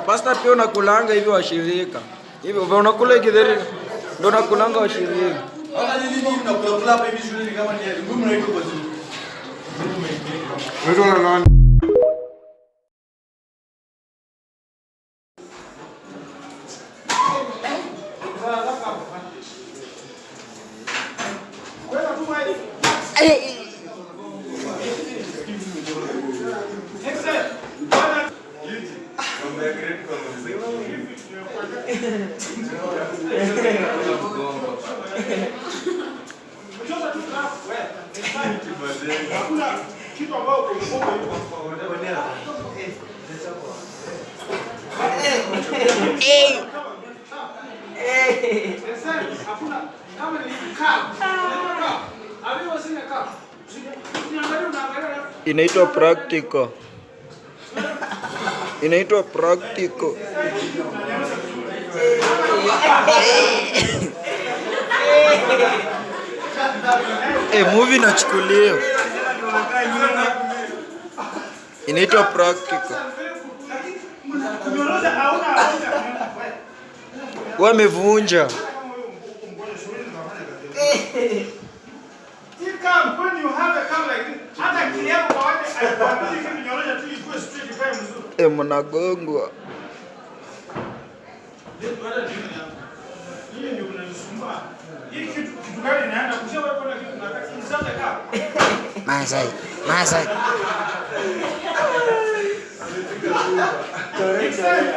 Pasta pia unakulanga hivi washirika. Hivi unakula githeri ndio unakulanga washirika. Hata nini mnakula hapa hivi shule kama ni elimu mnaiko kwa zuri. Wewe unaona inaitwa practical. Inaitwa practical. Movie nachukulia. Inaitwa practical. Wamevunja. Mnagongwa. Masai.